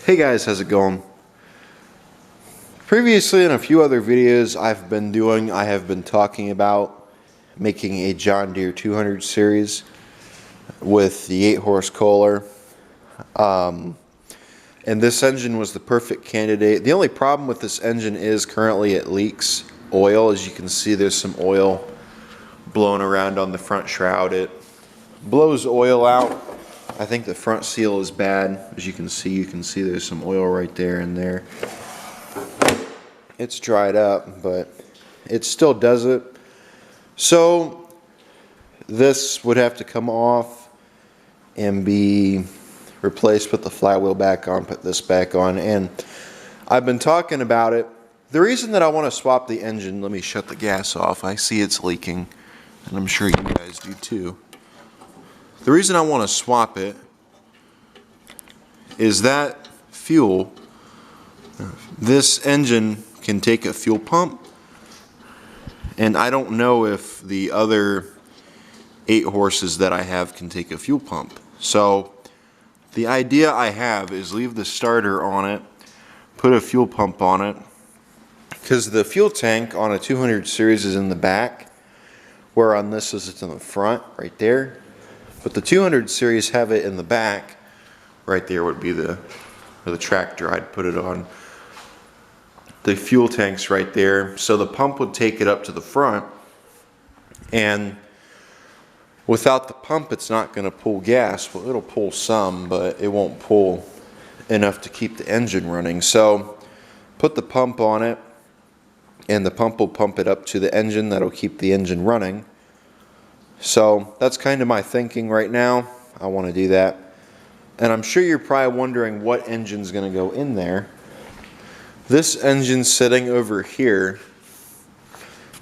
Hey guys, how's it going? Previously in a few other videos I have been talking about making a John Deere 200 series with the 8-horse Kohler. And this engine was the perfect candidate. The only problem with this engine is currently it leaks oil. As you can see, there's some oil blowing around on the front shroud. It blows oil out. I think the front seal is bad. As you can see there's some oil right there and there. It's dried up, but it still does it. So this would have to come off and be replaced, put the flywheel back on, put this back on, and I've been talking about it. The reason that I want to swap the engine, let me shut the gas off. I see it's leaking, and I'm sure you guys do too. The reason I want to swap it is that fuel, this engine can take a fuel pump, and I don't know if the other 8 horses that I have can take a fuel pump. So the idea I have is leave the starter on it, put a fuel pump on it, because the fuel tank on a 200 series is in the back, where on this is it's in the front right there. But the 200 series have it in the back. Right there would be the tractor I'd put it on. The fuel tank's right there. So the pump would take it up to the front. And without the pump, it's not going to pull gas. Well, it'll pull some, but it won't pull enough to keep the engine running. So put the pump on it, and the pump will pump it up to the engine. That'll keep the engine running. So that's kind of my thinking right now. I want to do that. And I'm sure you're probably wondering what engine's going to go in there. This engine sitting over here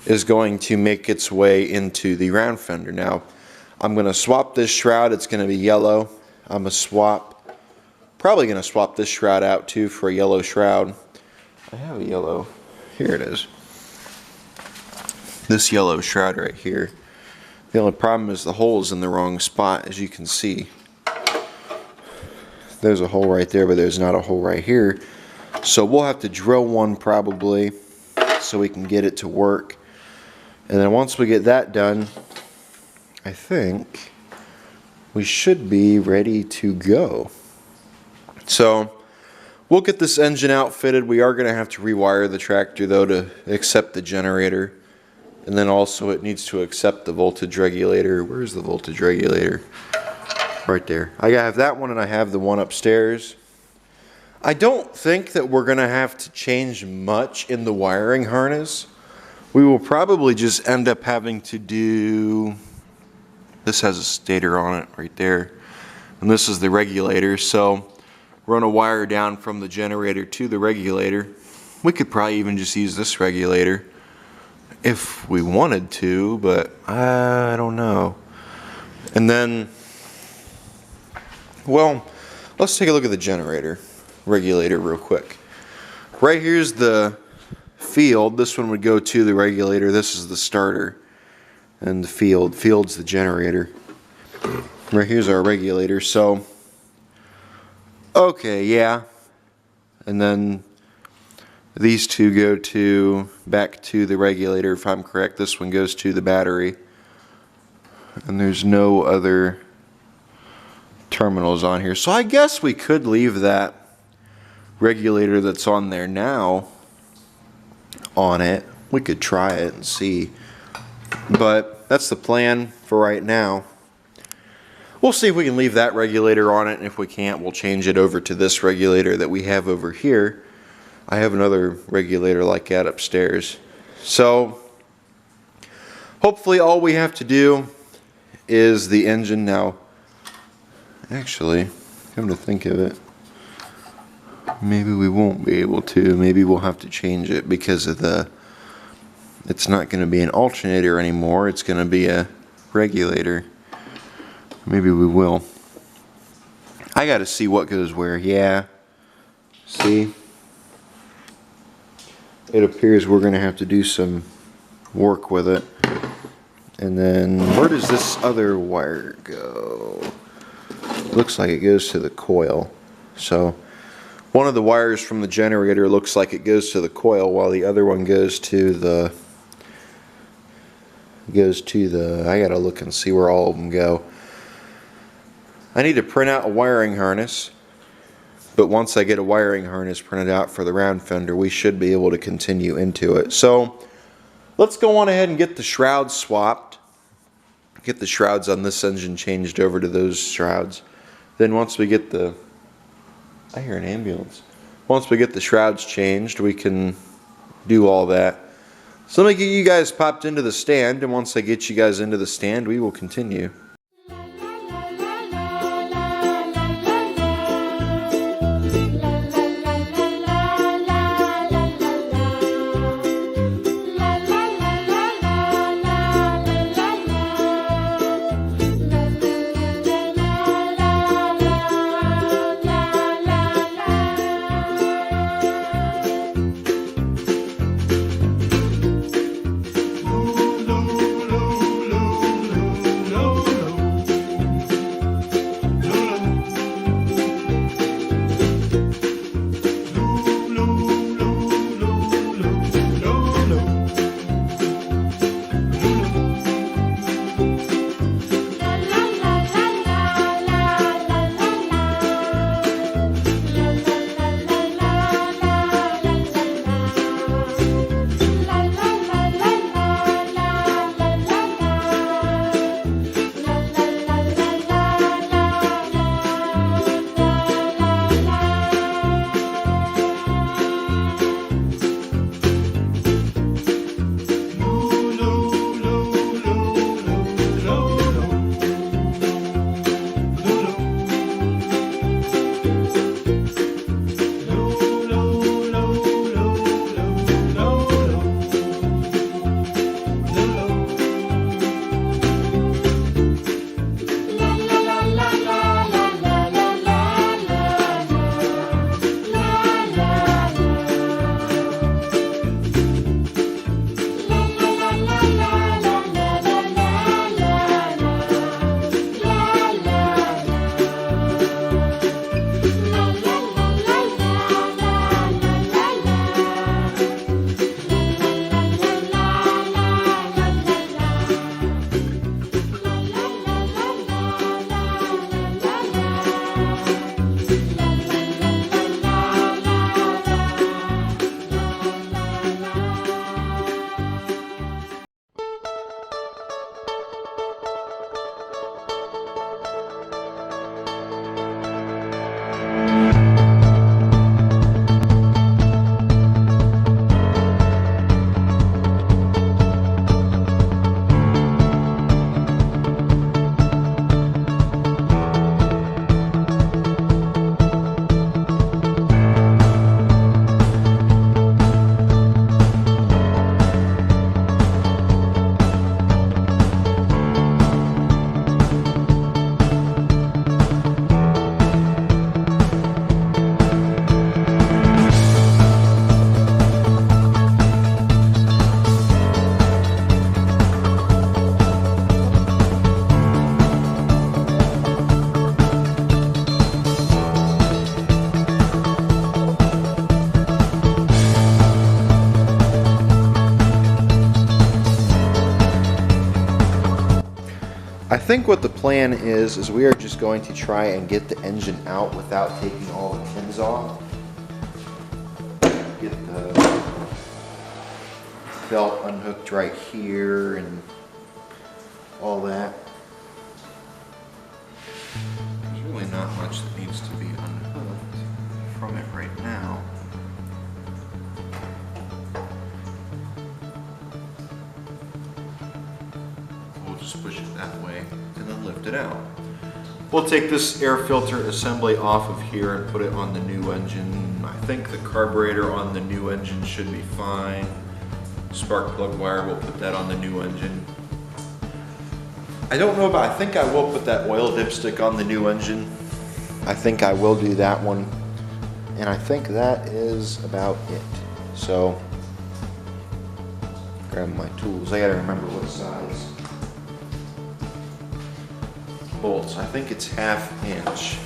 is going to make its way into the round fender. Now, I'm going to swap this shroud. It's going to be yellow. I'm probably going to swap this shroud out too for a yellow shroud. I have a yellow. Here it is. This yellow shroud right here. The only problem is the hole is in the wrong spot, as you can see. There's a hole right there, but there's not a hole right here. So we'll have to drill one probably so we can get it to work. And then once we get that done, I think we should be ready to go. So we'll get this engine outfitted. We are going to have to rewire the tractor though to accept the generator. And then also it needs to accept the voltage regulator. Where's the voltage regulator? Right there. I have that one and I have the one upstairs. I don't think that we're going to have to change much in the wiring harness. We will probably just end up having to do... This has a stator on it right there. And this is the regulator. So run a wire down from the generator to the regulator. We could probably even just use this regulator if we wanted to, but I don't know. And then, well, let's take a look at the generator regulator real quick. Right here's the field. This one would go to the regulator. This is the starter. And the field's the generator. Right here's our regulator. So, okay, yeah. And then these two go back to the regulator, if I'm correct. This one goes to the battery. And there's no other terminals on here. So I guess we could leave that regulator that's on there now on it. We could try it and see. But that's the plan for right now. We'll see if we can leave that regulator on it, and if we can't, we'll change it over to this regulator that we have over here. I have another regulator like that upstairs. So hopefully all we have to do is the engine. Now, actually, come to think of it, maybe we won't be able to. Maybe we'll have to change it because of it's not going to be an alternator anymore. It's going to be a regulator. Maybe we will. I got to see what goes where. Yeah. See? It appears we're going to have to do some work with it. And then, where does this other wire go? Looks like it goes to the coil. So One of the wires from the generator looks like it goes to the coil, while the other one goes to the I gotta look and see where all of them go. I need to print out a wiring harness, but once I get a wiring harness printed out for the round fender, we should be able to continue into it. So let's go on ahead and get the shrouds swapped. Get the shrouds on this engine changed over to those shrouds. Then once we get the, I hear an ambulance. Once we get the shrouds changed, we can do all that. So let me get you guys popped into the stand, and once I get you guys into the stand, we will continue. I think what the plan is we are just going to try and get the engine out without taking all the pins off. Get the belt unhooked right here and all that. There's really not much that needs to be unhooked from it right now. We'll just push it that way and then lift it out. We'll take this air filter assembly off of here and put it on the new engine. I think the carburetor on the new engine should be fine. Spark plug wire, we'll put that on the new engine. I don't know about, I think I will put that oil dipstick on the new engine. I think I will do that one. And I think that is about it. So, grab my tools. I gotta remember what size. Bolts. I think it's 1/2 inch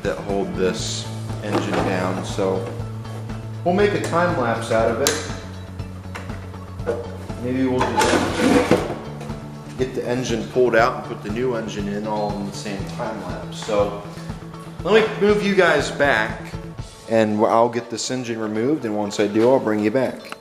that hold this engine down. So we'll make a time lapse out of it. Maybe we'll just get the engine pulled out and put the new engine in all in the same time lapse. So let me move you guys back and I'll get this engine removed, and once I do, I'll bring you back.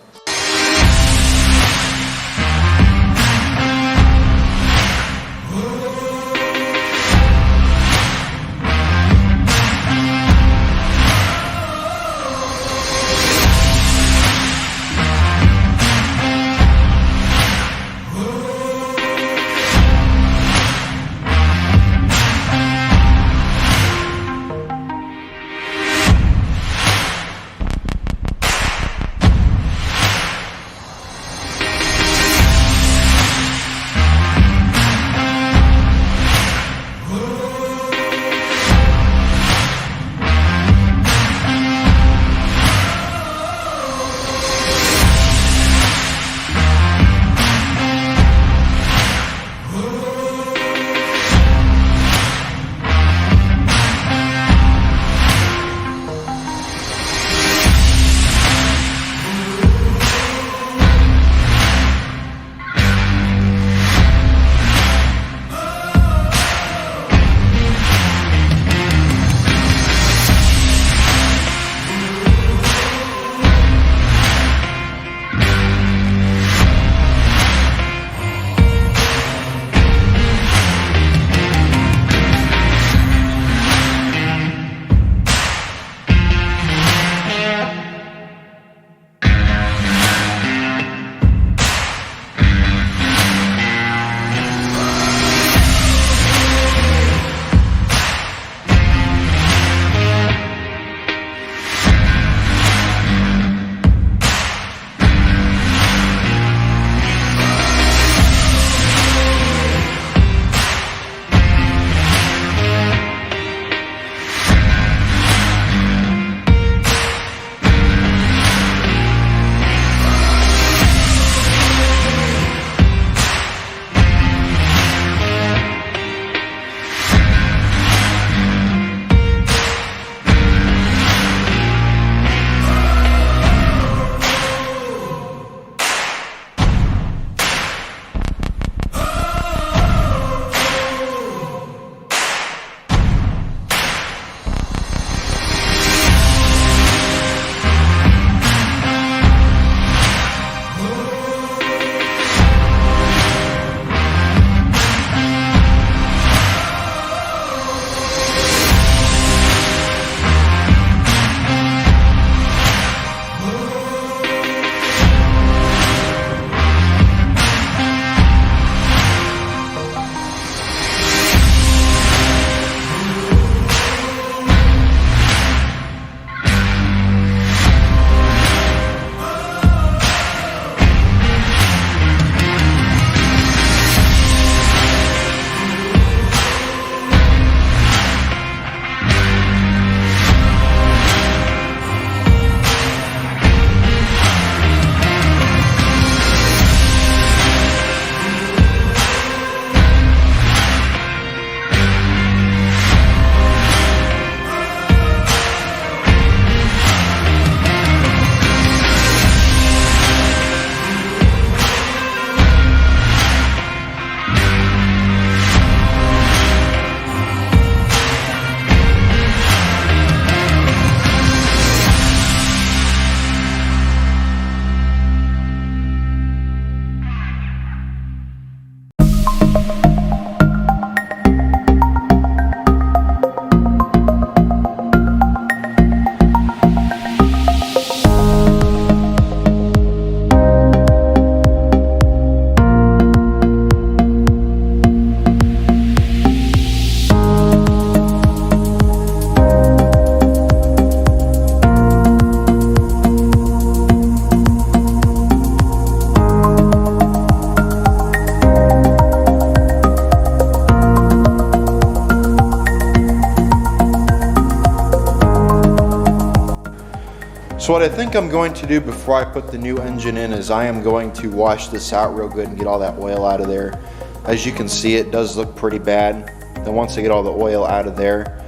So what I think I'm going to do before I put the new engine in is I am going to wash this out real good and get all that oil out of there. As you can see, it does look pretty bad. Then once I get all the oil out of there,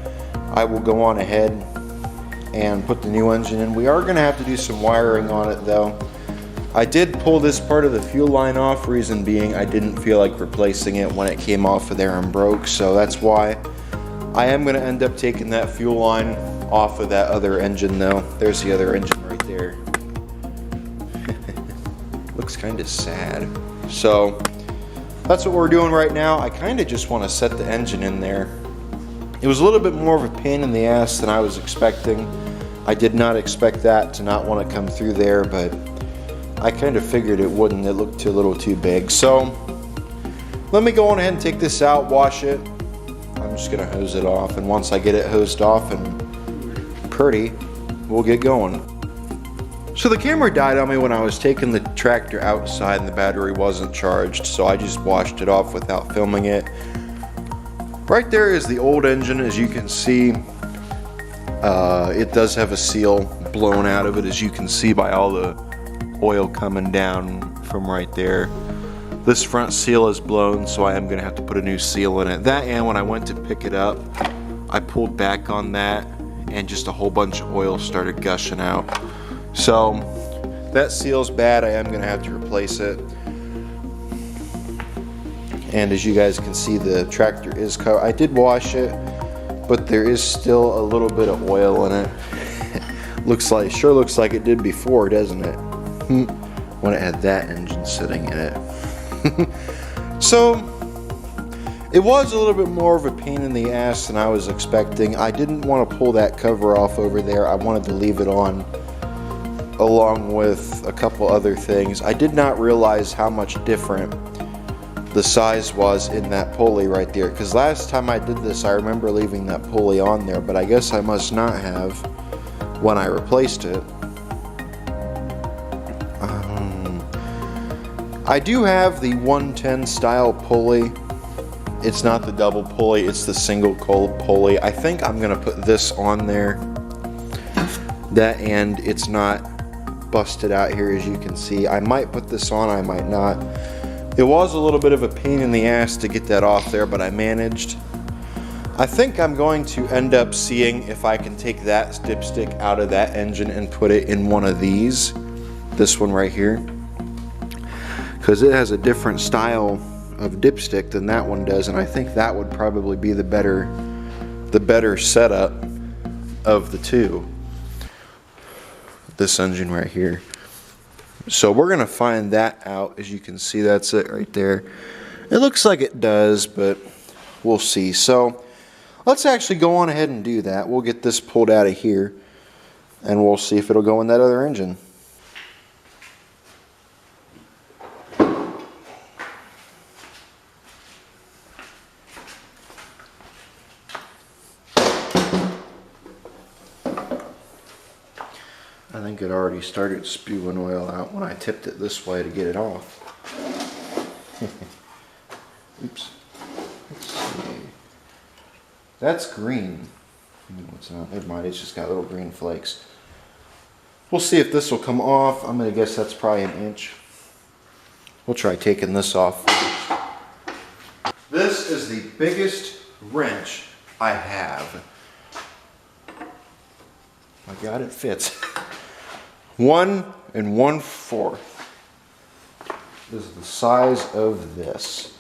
I will go on ahead and put the new engine in. We are going to have to do some wiring on it though. I did pull this part of the fuel line off, reason being I didn't feel like replacing it when it came off of there and broke, so that's why. I am going to end up taking that fuel line off of that other engine though. There's the other engine right there. Looks kind of sad. So that's what we're doing right now. I kind of just want to set the engine in there. It was a little bit more of a pain in the ass than I was expecting. I did not expect that to not want to come through there, but I kind of figured it wouldn't. It looked a little too big. So let me go on ahead and take this out, wash it. I'm just going to hose it off, and once I get it hosed off and pretty, we'll get going. So the camera died on me when I was taking the tractor outside and the battery wasn't charged, so I just washed it off without filming it. Right there is the old engine, as you can see. It does have a seal blown out of it, as you can see by all the oil coming down from right there. This front seal is blown, so I am going to have to put a new seal in it. That, and when I went to pick it up, I pulled back on that and just a whole bunch of oil started gushing out. So that seal's bad. I am going to have to replace it. And as you guys can see, the tractor is covered. I did wash it, but there is still a little bit of oil in it. Sure looks like it did before, doesn't it? When it had that engine sitting in it. So it was a little bit more of a pain in the ass than I was expecting. I didn't want to pull that cover off over there. I wanted to leave it on along with a couple other things. I did not realize how much different the size was in that pulley right there, because last time I did this I remember leaving that pulley on there, but I guess I must not have when I replaced it. I do have the 110 style pulley. It's not the double pulley, it's the single pulley. I think I'm gonna put this on there. That end, it's not busted out here, as you can see. I might put this on, I might not. It was a little bit of a pain in the ass to get that off there, but I managed. I think I'm going to end up seeing if I can take that dipstick out of that engine and put it in one of these. This one right here. Because it has a different style of dipstick than that one does, and I think that would probably be the better setup of the two. This engine right here. So we're gonna find that out. As you can see, that's it right there. It looks like it does, but we'll see. So let's actually go on ahead and do that. We'll get this pulled out of here and we'll see if it'll go in that other engine. I think it already started spewing oil out when I tipped it this way to get it off. Oops. Let's see. That's green. No, it's not. Never mind. It's just got little green flakes. We'll see if this will come off. I'm going to guess that's probably an inch. We'll try taking this off. This is the biggest wrench I have. My God, it fits. 1 1/4 is the size of this.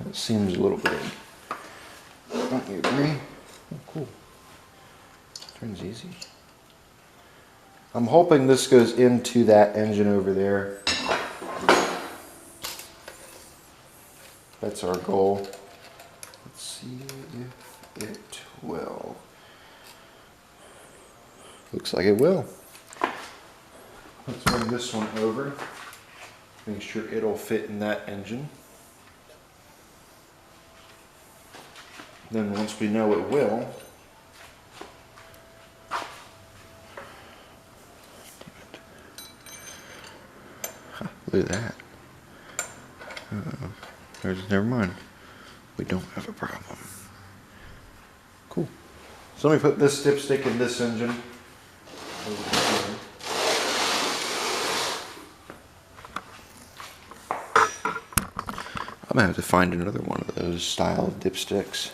It seems a little big. Don't you agree? Oh, cool. Turns easy. I'm hoping this goes into that engine over there. That's our goal. Let's see if it will. Looks like it will. Let's bring this one over. Make sure it'll fit in that engine. Then once we know it will, look at that. Never mind. We don't have a problem. Cool. So let me put this dipstick in this engine. I'm gonna have to find another one of those style dipsticks.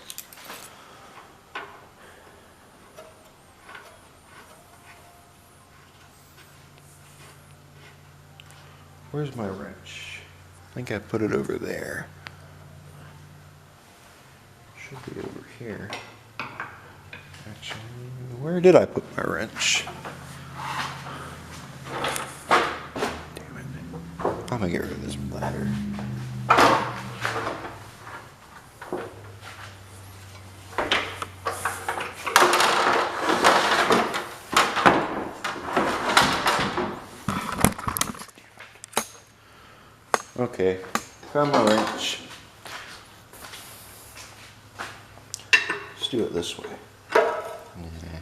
Where's my wrench? I think I put it over there. Should be over here. Actually, where did I put my wrench? Damn it. I'm gonna get rid of this bladder. Okay, found my wrench. Let's do it this way. Yeah.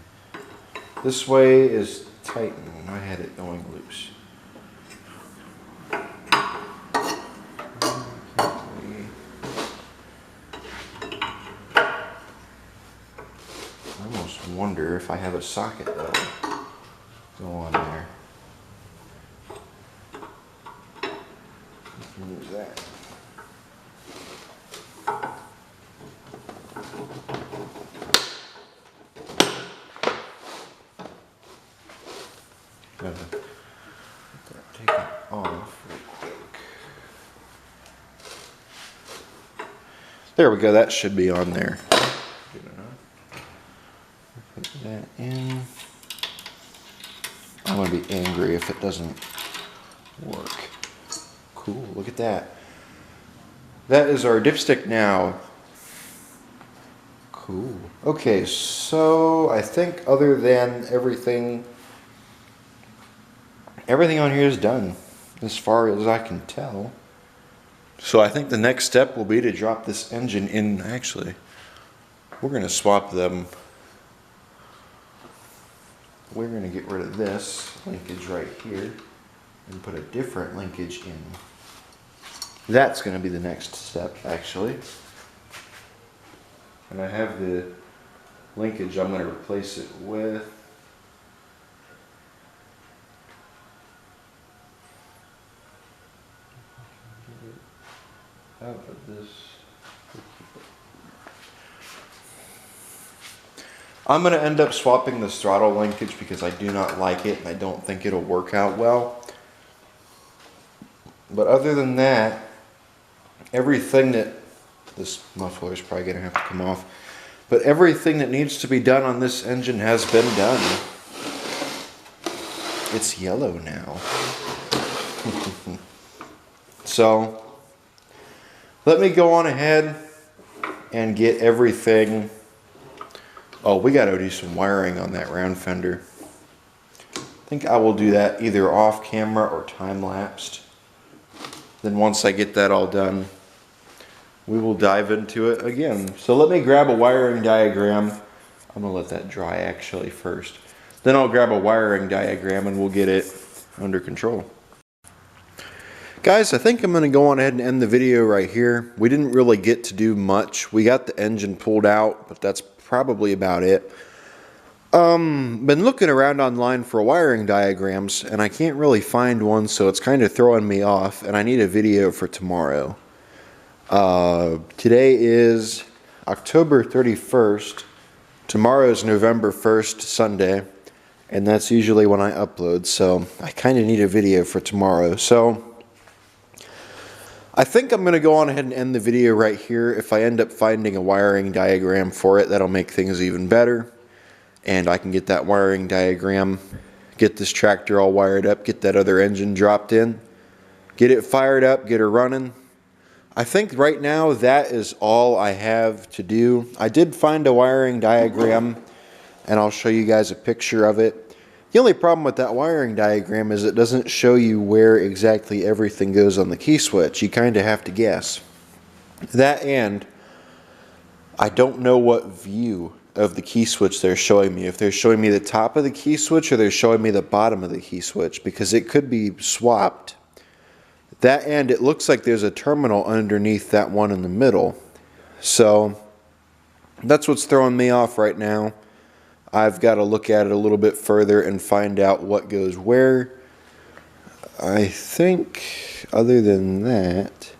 This way is tightened. I had it going loose. I almost wonder if I have a socket that'll go on there. Use that. Gotta take it off real quick. There we go, that should be on there. Good enough. Put that in. I'm gonna be angry if it doesn't work. Cool, look at that. That is our dipstick now. Cool. Okay, so I think other than everything on here is done, as far as I can tell. So I think the next step will be to drop this engine in. Actually, we're going to swap them. We're going to get rid of this linkage right here and put a different linkage in. That's going to be the next step, actually. And I have the linkage I'm going to replace it with. Out of this. I'm going to end up swapping this throttle linkage because I do not like it and I don't think it'll work out well. But other than that, everything that, this muffler is probably going to have to come off, but everything that needs to be done on this engine has been done. It's yellow now. So, let me go on ahead and get everything. Oh, we got to do some wiring on that round fender. I think I will do that either off camera or time-lapsed. Then once I get that all done, we will dive into it again. So let me grab a wiring diagram. I'm going to let that dry actually first. Then I'll grab a wiring diagram and we'll get it under control. Guys, I think I'm going to go on ahead and end the video right here. We didn't really get to do much. We got the engine pulled out, but that's probably about it. Been looking around online for wiring diagrams, and I can't really find one, so it's kind of throwing me off, and I need a video for tomorrow. Today is October 31st. Tomorrow is November 1st, Sunday, and that's usually when I upload, so I kind of need a video for tomorrow. So I think I'm going to go on ahead and end the video right here. If I end up finding a wiring diagram for it, that'll make things even better. And I can get that wiring diagram, get this tractor all wired up, get that other engine dropped in, get it fired up, get her running. I think right now that is all I have to do. I did find a wiring diagram, and I'll show you guys a picture of it. The only problem with that wiring diagram is it doesn't show you where exactly everything goes on the key switch. You kind of have to guess. That, and I don't know what view of the key switch they're showing me. If they're showing me the top of the key switch or they're showing me the bottom of the key switch, because it could be swapped. That, and it looks like there's a terminal underneath that one in the middle. So that's what's throwing me off right now. I've got to look at it a little bit further and find out what goes where. I think other than that,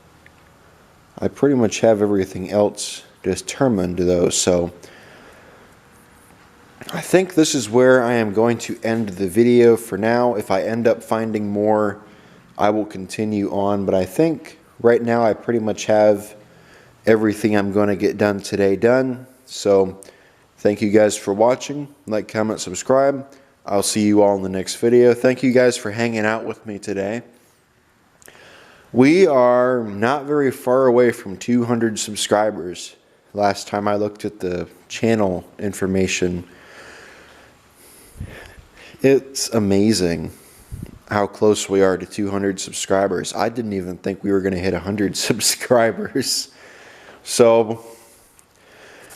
I pretty much have everything else determined though. So I think this is where I am going to end the video for now. If I end up finding more I will continue on, but I think right now I pretty much have everything I'm going to get done today done. So thank you guys for watching. Like, comment, subscribe. I'll see you all in the next video. Thank you guys for hanging out with me today. We are not very far away from 200 subscribers. Last time I looked at the channel information, it's amazing how close we are to 200 subscribers. I didn't even think we were going to hit 100 subscribers. So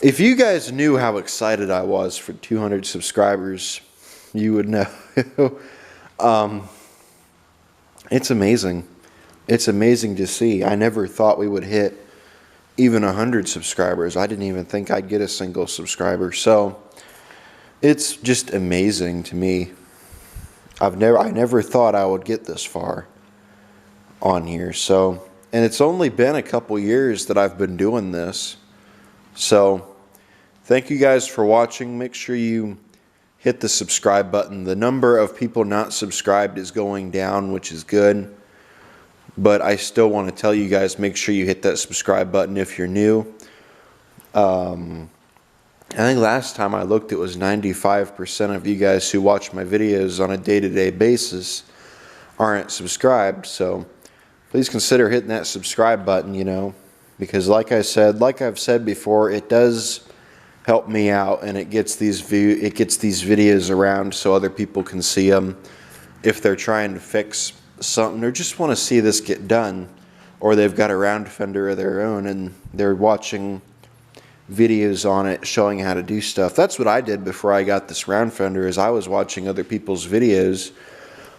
if you guys knew how excited I was for 200 subscribers, you would know. It's amazing. It's amazing to see. I never thought we would hit even 100 subscribers. I didn't even think I'd get a single subscriber. So it's just amazing to me. I never thought I would get this far on here. So, and it's only been a couple years that I've been doing this. So thank you guys for watching. Make sure you hit the subscribe button. The number of people not subscribed is going down, which is good. But I still want to tell you guys, make sure you hit that subscribe button if you're new. I think last time I looked, it was 95% of you guys who watch my videos on a day-to-day basis aren't subscribed. So please consider hitting that subscribe button, you know, because like I've said before, it does help me out, and it gets these videos around so other people can see them if they're trying to fix something or just want to see this get done, or they've got a round fender of their own and they're watching videos on it showing how to do stuff. That's what I did before I got this round fender, is I was watching other people's videos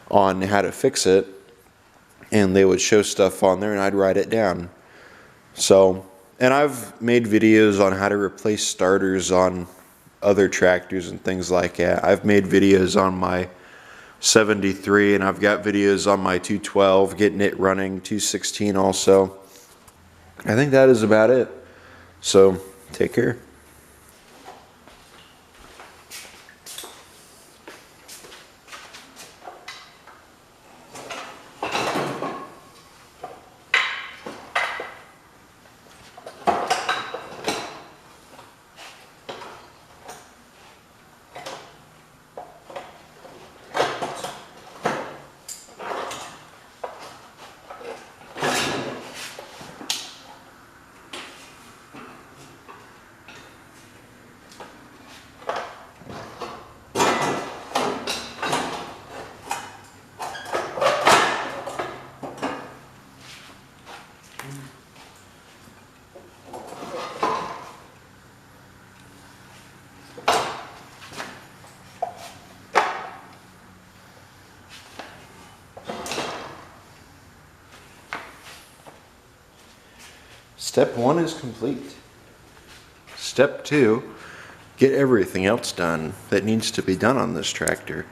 on how to fix it, and they would show stuff on there and I'd write it down. So, and I've made videos on how to replace starters on other tractors and things like that. I've made videos on my 73, and I've got videos on my 212 getting it running, 216 also. I think that is about it. So take care. Step 1 is complete. Step 2, get everything else done that needs to be done on this tractor.